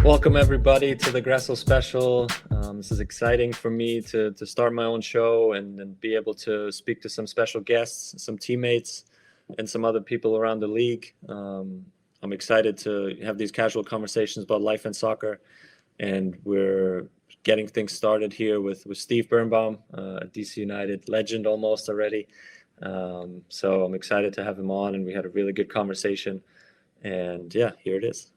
Welcome everybody to the Gressel Special. This is exciting for me to start my own show and be able to speak to some special guests, some teammates, and some other people around the league. I'm excited to have these casual conversations about life and soccer, and we're getting things started here with Steve Birnbaum, a DC United legend almost already. So I'm excited to have him on, and we had a really good conversation. And yeah, here it is.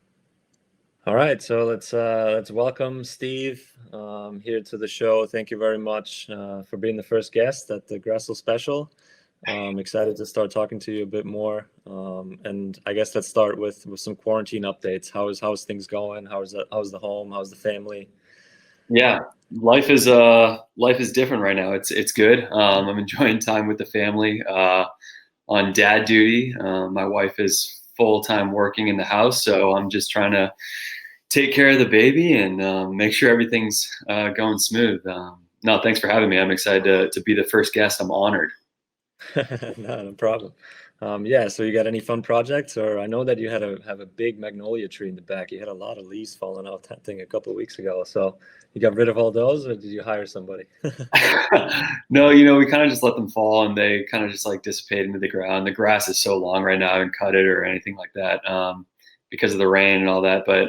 All right, so let's welcome Steve here to the show. Thank you very much for being the first guest at the Gressel Special. I'm excited to start talking to you a bit more. And I guess let's start with some quarantine updates. How's things going? How's the home? How's the family? Yeah, life is different right now. It's good. I'm enjoying time with the family. On dad duty, my wife is full-time working in the house, so I'm just trying to take care of the baby and make sure everything's going smooth. No, thanks for having me. I'm excited to be the first guest. I'm honored. No problem. Yeah, so you got any fun projects? Or I know that you have a big magnolia tree in the back. You had a lot of leaves falling out that thing a couple of weeks ago. So you got rid of all those, or did you hire somebody? No, we kind of just let them fall and they kind of just like dissipate into the ground. The grass is so long right now. I haven't cut it or anything like that because of the rain and all that. But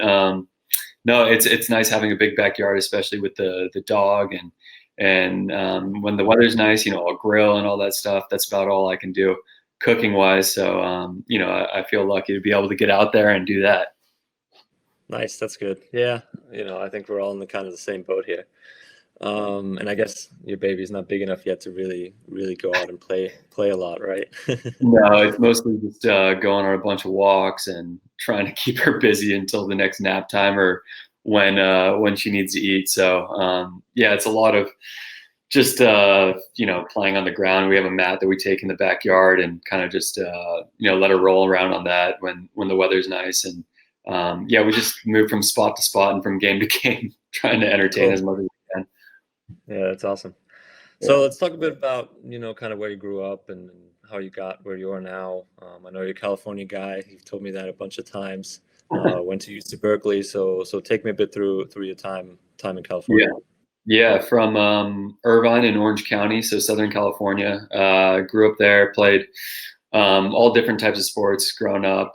no, it's nice having a big backyard, especially with the dog and when the weather's nice, I'll grill and all that stuff. That's about all I can do cooking wise. So, I feel lucky to be able to get out there and do that. Nice, that's good. Yeah, I think we're all in the kind of the same boat here. And I guess your baby's not big enough yet to really go out and play a lot, right? No, it's mostly just going on a bunch of walks and trying to keep her busy until the next nap time or when she needs to eat. So yeah, it's a lot of just playing on the ground. We have a mat that we take in the backyard and kind of just let her roll around on that when the weather's nice. And yeah, we just move from spot to spot and from game to game, trying to entertain as much as we can. Yeah, that's awesome. So let's talk a bit about kind of where you grew up and how you got where you are now. I know you're a California guy. You've told me that a bunch of times. Went to UC Berkeley. So take me a bit through your time in California. Yeah, from Irvine in Orange County, so Southern California. Grew up there, played all different types of sports growing up,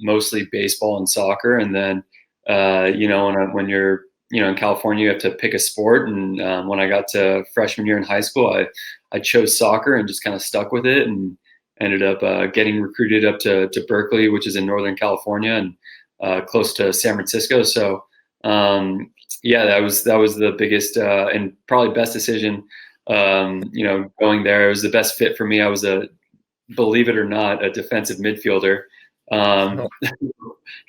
mostly baseball and soccer. And then, when you're, in California, you have to pick a sport. And when I got to freshman year in high school, I chose soccer and just kind of stuck with it and ended up getting recruited up to Berkeley, which is in Northern California and close to San Francisco. So, yeah, that was the biggest and probably best decision. Going there, it was the best fit for me. I was believe it or not, a defensive midfielder.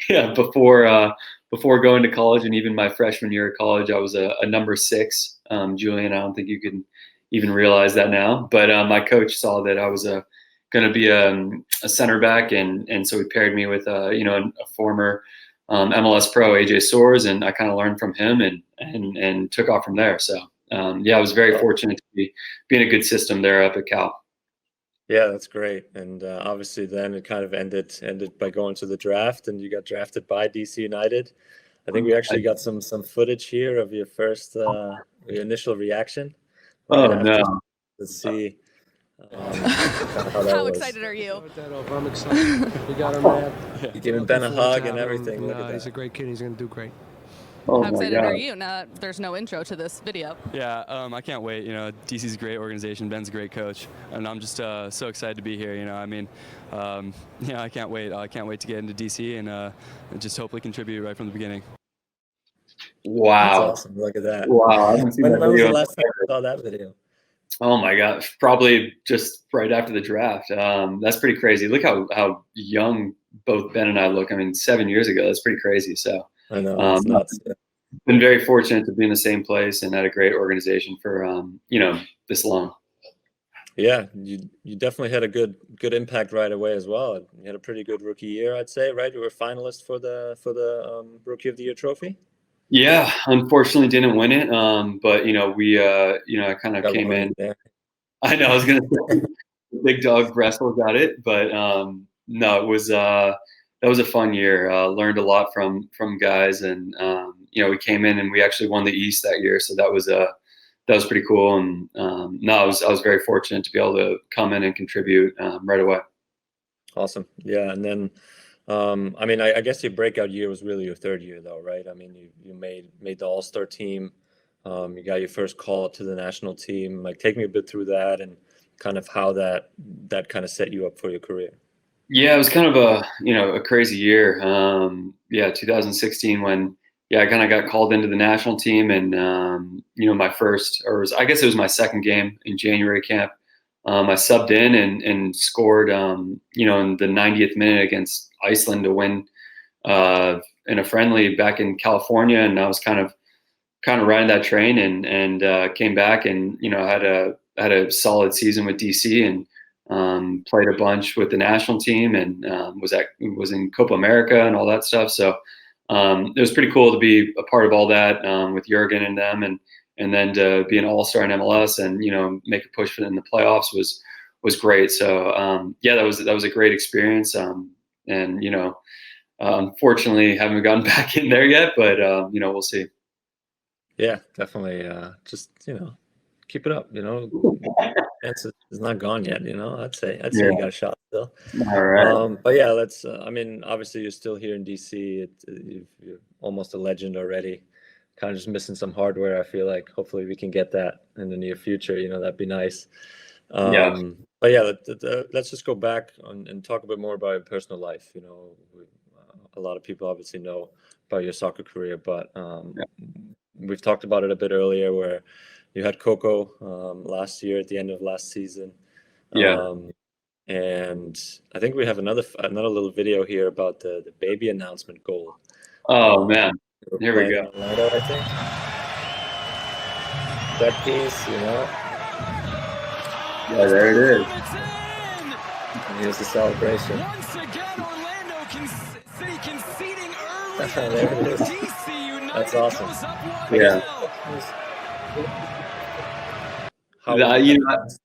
Yeah, before going to college and even my freshman year of college, I was a number 6. Julian, I don't think you can even realize that now, but my coach saw that I was going to be a center back, and so he paired me with a former MLS pro, AJ Soares, and I kind of learned from him and took off from there. So yeah, I was very fortunate to be in a good system there up at Cal. Yeah, that's great. And obviously then it kind of ended by going to the draft, and you got drafted by DC United. I think we actually got some footage here of your first your initial reaction. Oh no. Let's see. How excited are you? I'm excited. We got him, man. You giving Ben a hug and everything. Look at that. He's a great kid. He's going to do great. Oh How excited are you? Now, there's no intro to this video. Yeah, I can't wait. DC's a great organization. Ben's a great coach, and I'm just so excited to be here. I can't wait. I can't wait to get into DC and just hopefully contribute right from the beginning. Wow, that's awesome! Look at that. Wow, I haven't seen that when was video. the last time you saw that video? Oh my gosh, probably just right after the draft. That's pretty crazy. Look how young both Ben and I look. I mean, 7 years ago. That's pretty crazy. So. I know, it's nuts. Been very fortunate to be in the same place and at a great organization for this long. Yeah, you definitely had a good impact right away as well. You had a pretty good rookie year, I'd say, right? You were a finalist for the Rookie of the Year trophy. Yeah, unfortunately didn't win it. But we I kind of came in. There. I know I was gonna say big dog Gressel got it, but no, it was that was a fun year. Learned a lot from guys, and we came in and we actually won the East that year, so that was pretty cool. And no, I was very fortunate to be able to come in and contribute right away. Awesome. Yeah, and then I mean, I guess your breakout year was really your third year, though, right? I mean, you made the All-Star team. You got your first call up to the national team. Like, take me a bit through that and kind of how that kind of set you up for your career. Yeah, it was kind of a crazy year. 2016 when I kind of got called into the national team, and my first, I guess it was my second game in January camp. I subbed in and scored, in the 90th minute against Iceland to win in a friendly back in California, and I was kind of riding that train, and came back and had a solid season with DC, and played a bunch with the national team, and was in Copa America and all that stuff. So it was pretty cool to be a part of all that with Jurgen and them, and then to be an all-star in MLS and make a push for in the playoffs was great. So that was a great experience, and unfortunately haven't gotten back in there yet, but we'll see. Yeah, definitely. Just keep it up. It's not gone yet. I'd say you got a shot still. All right. But yeah, let's. I mean, obviously you're still here in DC. You're almost a legend already. Kind of just missing some hardware. I feel like hopefully we can get that in the near future. That'd be nice. But yeah, let's just go back and talk a bit more about your personal life. A lot of people obviously know about your soccer career, but we've talked about it a bit earlier where you had Coco last year at the end of last season. And I think we have another little video here about the baby announcement goal. Oh man, here we go. Orlando, I think. That piece, Yeah, there it is. And here's the celebration. Once again, Orlando City conceding early. There it is. DC United That's awesome. goes up 1-0.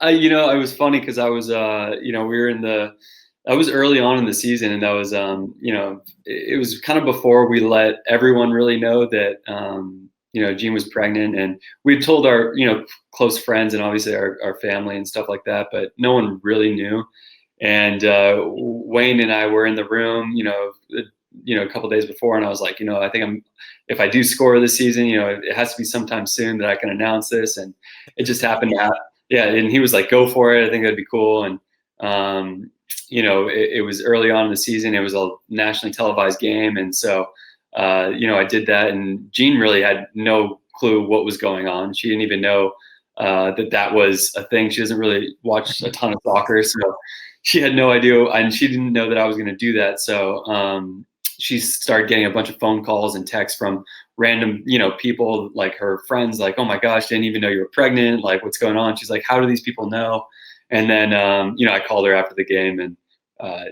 It was funny because I was, we were I was early on in the season, and that was, it was kind of before we let everyone really know that, Jean was pregnant, and we told our, close friends and obviously our family and stuff like that, but no one really knew. And Wayne and I were in the room, a couple days before, and I was like, I think if I do score this season, it has to be sometime soon that I can announce this. And it just happened to happen. Yeah. And he was like, go for it. I think that'd be cool. And, it was early on in the season. It was a nationally televised game. And so, I did that, and Jean really had no clue what was going on. She didn't even know that was a thing. She doesn't really watch a ton of soccer. So she had no idea, and she didn't know that I was going to do that. So, she started getting a bunch of phone calls and texts from random, people, like her friends, like, oh my gosh, didn't even know you were pregnant. Like, what's going on? She's like, how do these people know? And then, I called her after the game, and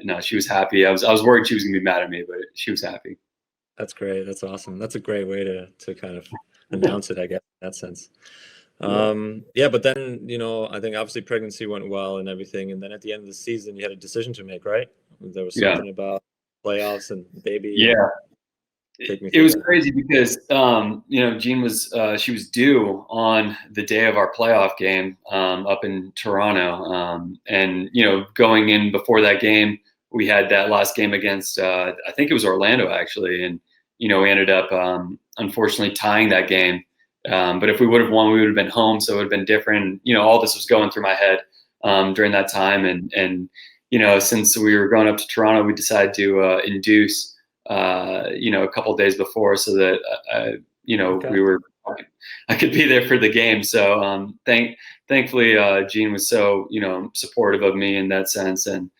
no, she was happy. I was worried she was gonna be mad at me, but she was happy. That's great. That's awesome. That's a great way to kind of announce it, I guess, in that sense. But then, I think obviously pregnancy went well and everything. And then at the end of the season, you had a decision to make, right? There was something about playoffs and baby. Yeah. It was crazy because, Jean she was due on the day of our playoff game up in Toronto. And, going in before that game, we had that last game against, I think it was Orlando actually. And, we ended up, unfortunately tying that game. But if we would have won, we would have been home. So it would have been different. All this was going through my head during that time. And since we were going up to Toronto, we decided to induce, a couple of days before, so that, I could be there for the game. So thankfully, Jean was so, supportive of me in that sense, and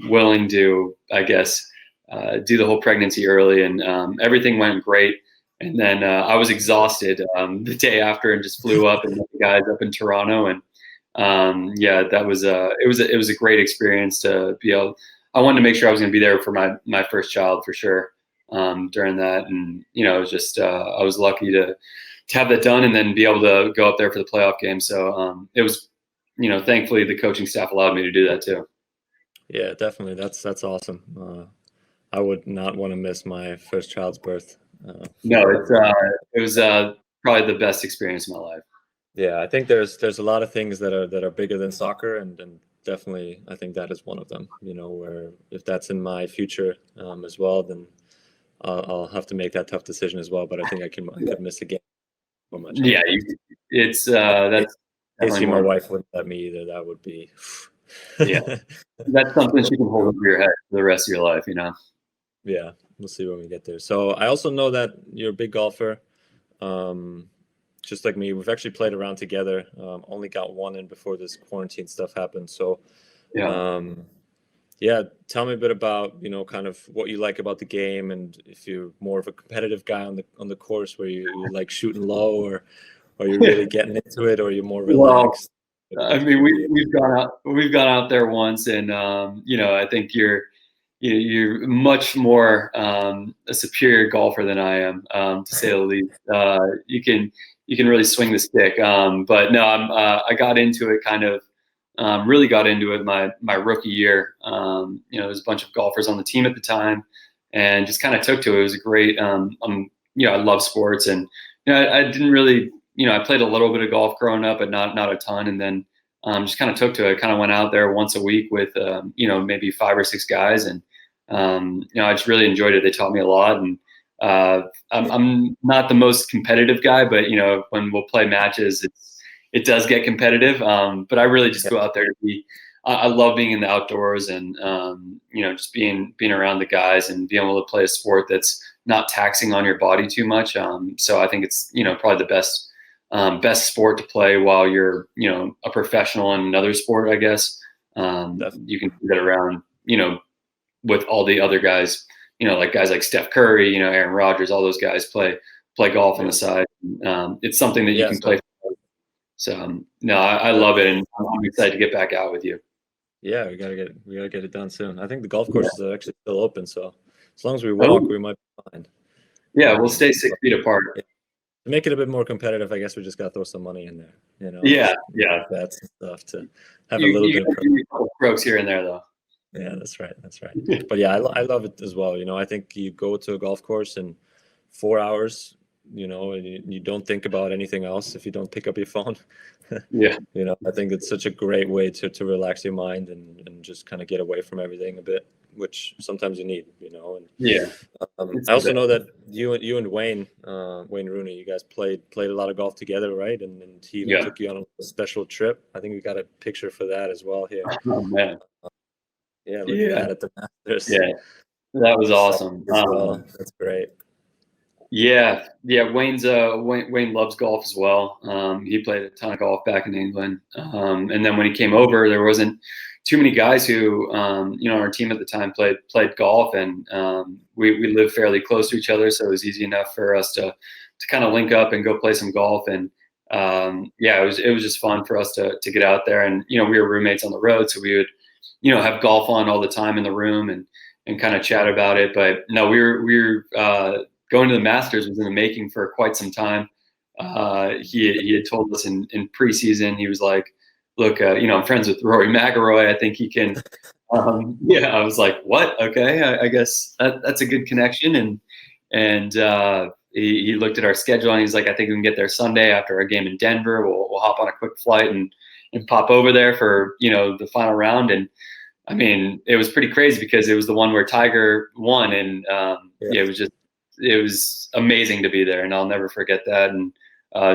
willing to, I guess, do the whole pregnancy early, and everything went great. And then I was exhausted the day after, and just flew up and met the guys up in Toronto. And that was it was a great experience to be able. I wanted to make sure I was going to be there for my first child for sure during that. And it was just I was lucky to have that done, and then be able to go up there for the playoff game. So it was thankfully the coaching staff allowed me to do that too. Yeah, definitely. That's awesome. I would not want to miss my first child's birth. No, it was probably the best experience of my life. Yeah, I think there's a lot of things that are bigger than soccer, and definitely I think that is one of them. Where if that's in my future as well, then I'll have to make that tough decision as well. But I think I could miss a game so much. Yeah, it's that's Basically, definitely my more. wife wouldn't let me either. That would be. Yeah, that's something she can hold over your head for the rest of your life. Yeah, we'll see when we get there. So I also know that you're a big golfer. Just like me, we've actually played around together. Only got one in before this quarantine stuff happened. So, Yeah. yeah, tell me a bit about kind of what you like about the game, and if you're more of a competitive guy on the course, where you like shooting low, or you're really getting into it, or you're more relaxed. Well, I mean, we've gone out there once, and I think you're much more a superior golfer than I am, to say the least. You can really swing the stick, but no, I got into it kind of. Really got into it my rookie year. There's a bunch of golfers on the team at the time, and just kind of took to it. It was a great. I love sports, and I didn't really. I played a little bit of golf growing up, but not a ton. And then just kind of took to it. Kind of went out there once a week with maybe 5 or 6 guys, and I just really enjoyed it. They taught me a lot, and I'm not the most competitive guy, but when we'll play matches, it does get competitive. But I really just go out there to be. I love being in the outdoors, and just being around the guys and being able to play a sport that's not taxing on your body too much. So I think it's probably the best sport to play while you're a professional in another sport, I guess. You can get around with all the other guys, like guys like Steph Curry, Aaron Rodgers, all those guys play golf on the side. It's something that you can play. So no, I love it, and I'm excited to get back out with you. Yeah, we gotta get it done soon. I think the golf courses are actually still open, so as long as we walk, we might be fine. Yeah, we'll stay 6 feet apart. To make it a bit more competitive, I guess we just gotta throw some money in there. Yeah. That's stuff to have a little bit of strokes here and there, though. Yeah, that's right. But yeah, I love it as well. I think you go to a golf course in 4 hours. And you don't think about anything else if you don't pick up your phone. Yeah. I think it's such a great way to relax your mind and just kind of get away from everything a bit, which sometimes you need, And yeah. I also know that you and Wayne Rooney, you guys played a lot of golf together, right? And he even took you on a special trip. I think we got a picture for that as well here. Oh man. Yeah, look at that at the Masters. Yeah, that was awesome. That's great. Yeah. Wayne loves golf as well. He played a ton of golf back in England, and then when he came over, there wasn't too many guys who, on our team at the time played golf, and we lived fairly close to each other, so it was easy enough for us to kind of link up and go play some golf. And it was just fun for us to get out there, and we were roommates on the road, so we would have golf on all the time in the room and kind of chat about it. But no, we were going to the Masters was in the making for quite some time. He had told us in preseason, he was like, look, I'm friends with Rory McIlroy. I think he can. I was like, what? Okay, I guess that's a good connection. And he looked at our schedule, and he's like, I think we can get there Sunday after a game in Denver. We'll hop on a quick flight and pop over there for the final round. And I mean, it was pretty crazy because it was the one where Tiger won, and it was amazing to be there, and I'll never forget that. And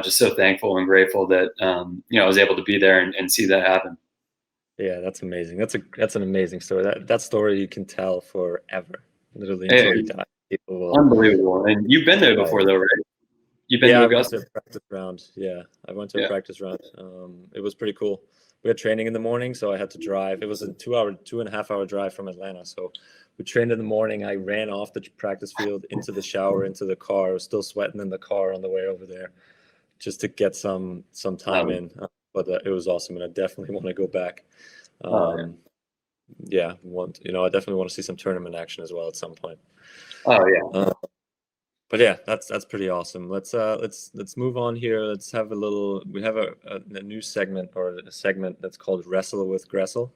just so thankful and grateful that I was able to be there and see that happen. Yeah, that's amazing. That's an amazing story. That story you can tell forever, literally until you die. Unbelievable. And you've been there before, though, right? You've been to Augusta? I went to a practice round. Yeah, I went to a practice round. It was pretty cool. We had training in the morning, so I had to drive. It was a 2.5 hour drive from Atlanta. So we trained in the morning. I ran off the practice field into the shower, into the car. I was still sweating in the car on the way over there, just to get some time in. But it was awesome, and I definitely want to go back. I definitely want to see some tournament action as well at some point. Oh yeah. But yeah, that's pretty awesome. Let's move on here. Let's have a little. We have a new segment, or a segment that's called Wrestle with Gressel.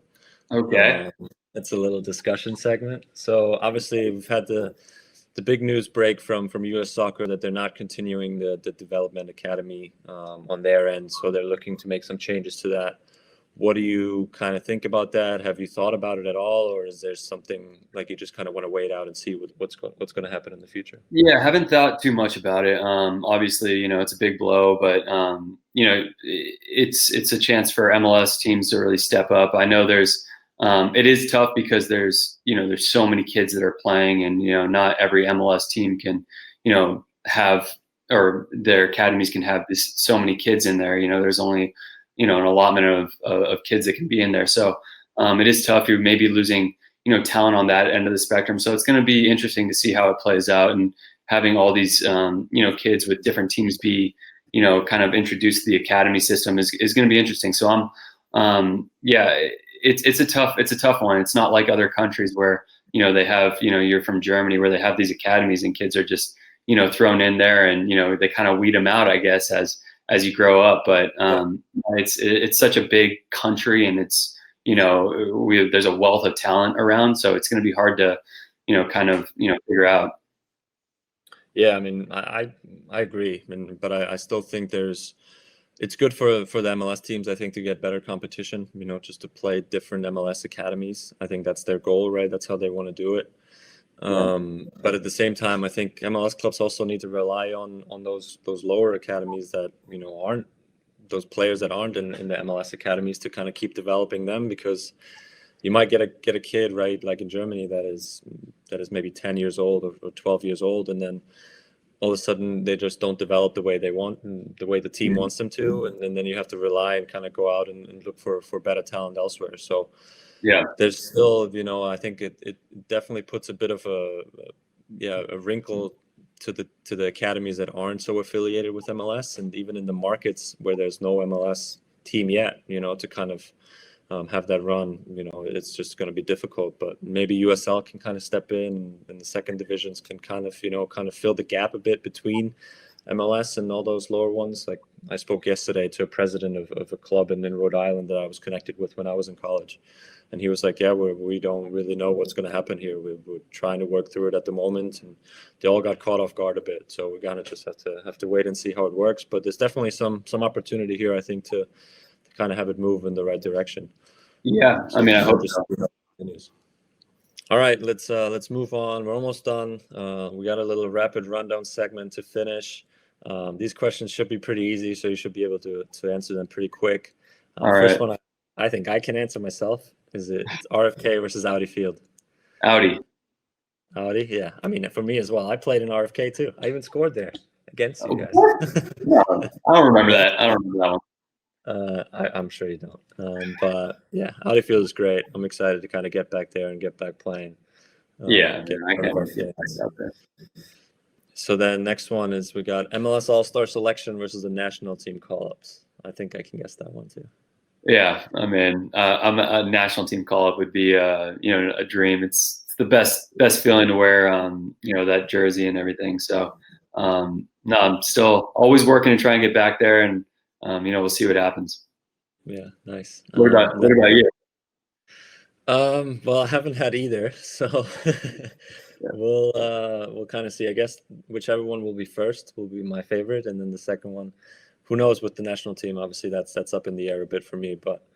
Okay. It's a little discussion segment. So obviously we've had the big news break from U.S. Soccer that they're not continuing the development academy on their end. So they're looking to make some changes to that. What do you kind of think about that? Have you thought about it at all, or is there something like you just kind of want to wait out and see what's going to happen in the future? Yeah, I haven't thought too much about it. Obviously, it's a big blow, but it's a chance for MLS teams to really step up. I know it is tough because there's so many kids that are playing, and not every MLS team can have, or their academies can have so many kids in there. There's only an allotment of kids that can be in there. So it is tough. You're maybe losing talent on that end of the spectrum. So it's going to be interesting to see how it plays out, and having all these kids with different teams be kind of introduced to the academy system is going to be interesting. So it's a tough one. It's not like other countries where they have you're from Germany, where they have these academies and kids are just thrown in there, and they kind of weed them out, I guess, as you grow up. But it's such a big country, and it's there's a wealth of talent around, so it's going to be hard to figure out. Yeah, I mean, I agree, but I still think it's good for the MLS teams, I think, to get better competition, just to play different MLS academies. I think that's their goal, right? That's how they want to do it. But at the same time, I think MLS clubs also need to rely on those lower academies that aren't those players that aren't in the MLS academies, to kind of keep developing them, because you might get a kid, right, like in Germany, that is maybe 10 years old or 12 years old, and then all of a sudden they just don't develop the way they want and the way the team wants them to, and then you have to rely and kind of go out and look for better talent elsewhere. So yeah, there's still, I think it definitely puts a bit of a wrinkle to the academies that aren't so affiliated with MLS, and even in the markets where there's no MLS team yet, to kind of have that run, it's just going to be difficult. But maybe USL can kind of step in, and the second divisions can kind of fill the gap a bit between MLS and all those lower ones. Like, I spoke yesterday to a president of a club in Rhode Island that I was connected with when I was in college, and he was like, yeah, we don't really know what's going to happen here. We're trying to work through it at the moment, and they all got caught off guard a bit. So we're going to just have to wait and see how it works. But there's definitely some opportunity here, I think, to kind of have it move in the right direction. Yeah, I mean, I hope so. All right, let's move on. We're almost done. We got a little rapid rundown segment to finish. These questions should be pretty easy, so you should be able to answer them pretty quick. All first right. one I think I can answer myself. It's RFK versus Audi Field? Audi. Audi, yeah. I mean, for me as well. I played in RFK too. I even scored there against you guys. No, I don't remember that. I don't remember that one. I'm sure you don't. But yeah, Audi Field is great. I'm excited to kind of get back there and get back playing. Yeah, I get one of our can. games. So then next one is we got MLS All-Star Selection versus the national team call-ups. I think I can guess that one too. Yeah, I mean, a national team call-up would be a dream. It's the best feeling to wear that jersey and everything. So no, I'm still always working to try and get back there, and we'll see what happens. Yeah, nice. What about you? Well, I haven't had either, so we'll kind of see. I guess whichever one will be first will be my favorite, and then the second one, who knows with the national team? Obviously, that's up in the air a bit for me, but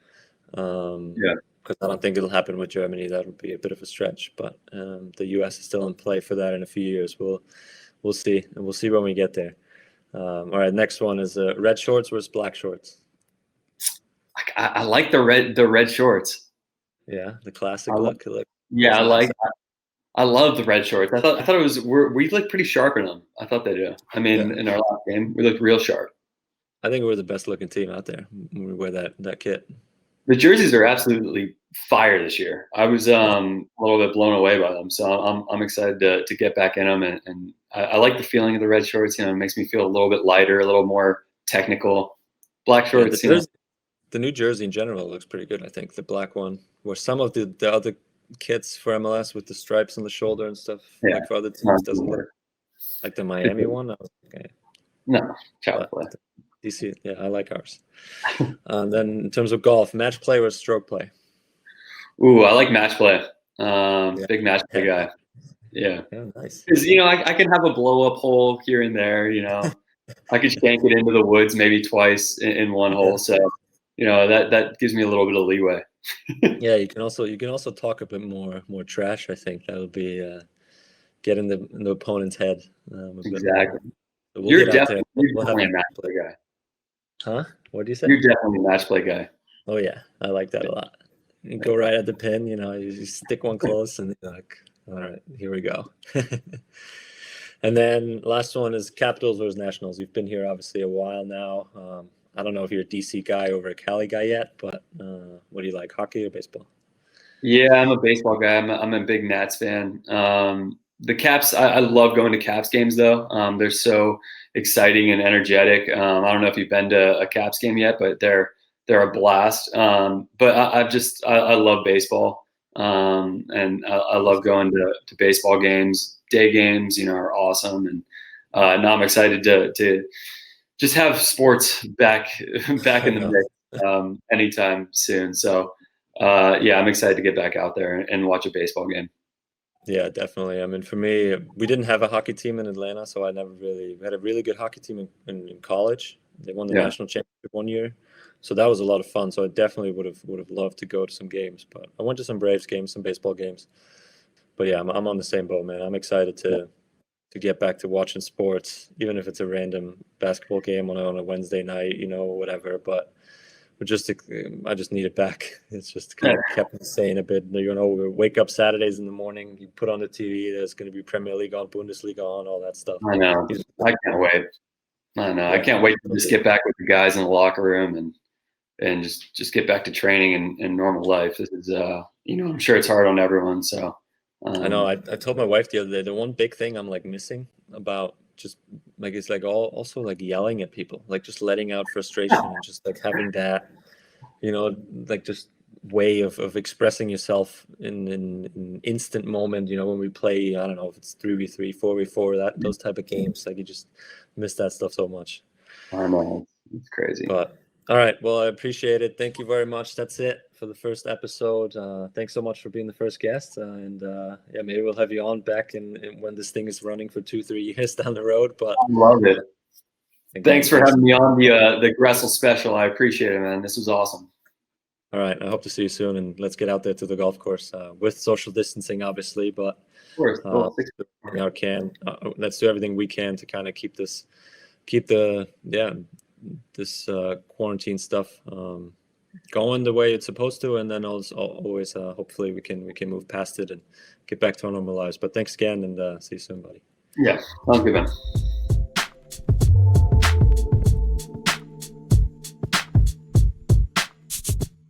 because I don't think it'll happen with Germany. That would be a bit of a stretch, but the U.S. is still in play for that in a few years. We'll see, and we'll see when we get there. All right, next one is red shorts versus black shorts. I like the red shorts. Yeah, the classic look. Yeah, I love the red shorts. I thought it was we look pretty sharp in them. I thought they do. I mean, in our last game, we looked real sharp. I think we're the best looking team out there when we wear that kit. The jerseys are absolutely fire this year. I was a little bit blown away by them, so I'm excited to get back in them, and I like the feeling of the red shorts. It makes me feel a little bit lighter, a little more technical. Black shorts. The new jersey in general looks pretty good. I think the black one, where some of the other kits for MLS with the stripes on the shoulder and stuff, like for other teams, doesn't look. Like the Miami one? Okay. No, child's play. DC, yeah, I like ours. Then in terms of golf, match play or stroke play? Ooh, I like match play. Yeah. Big match play guy. Yeah. Yeah, nice. Because, I can have a blow-up hole here and there, I could shank it into the woods maybe twice in one hole. So, that gives me a little bit of leeway. Yeah, you can also talk a bit more trash. I think that'll be get in the opponent's head a bit Exactly. more. So we'll You're get out there. definitely a match play guy. Huh? What do you say? You're definitely a match play guy. Oh yeah, I like that a lot. You go right at the pin, you stick one close, and you're like, all right, here we go. And then last one is Capitals versus Nationals. You've been here obviously a while now. I don't know if you're a DC guy over a Cali guy yet, but what do you like, hockey or baseball? Yeah, I'm a baseball guy. I'm a big Nats fan. The Caps, I love going to Caps games though. They're so exciting and energetic. I don't know if you've been to a Caps game yet, but they're a blast. But I love baseball, and I love going to baseball games. Day games, are awesome, and now I'm excited to just have sports back in the mix anytime soon. So yeah, I'm excited to get back out there and watch a baseball game. Yeah, definitely. I mean, for me, we didn't have a hockey team in Atlanta, so we had a really good hockey team in college. They won the national championship one year, so that was a lot of fun. So I definitely would have loved to go to some games, but I went to some Braves games, some baseball games. But yeah, I'm on the same boat, man. I'm excited to get back to watching sports, even if it's a random basketball game on a Wednesday night, whatever. But I just need it back. It's just kind of kept me sane a bit. We wake up Saturdays in the morning, you put on the TV, there's going to be Premier League on, Bundesliga on, all that stuff. I know. I can't wait. I know. I can't wait to just get back with the guys in the locker room and just get back to training and normal life. This is, I'm sure it's hard on everyone. So I know. I told my wife the other day, the one big thing I'm like missing about just like it's like also like yelling at people, like just letting out frustration and just like having that, like just way of expressing yourself in instant moment. When we play, I don't know if it's 3v3, 4v4, those type of games, like you just miss that stuff so much. I know, it's crazy. But all right, well, I appreciate it. Thank you very much. That's it for the first episode. Thanks so much for being the first guest, and yeah, maybe we'll have you on back in when this thing is running for 2-3 years down the road. But I love it. Thanks for having me on the Gressel Special. I appreciate it, man. This was awesome. All right, I hope to see you soon, and let's get out there to the golf course with social distancing, obviously, but of course. Let's do everything we can to kind of keep this quarantine stuff going the way it's supposed to, and then always hopefully we can move past it and get back to our normal lives. But thanks again, and see you soon, buddy. Yeah, sounds good, man.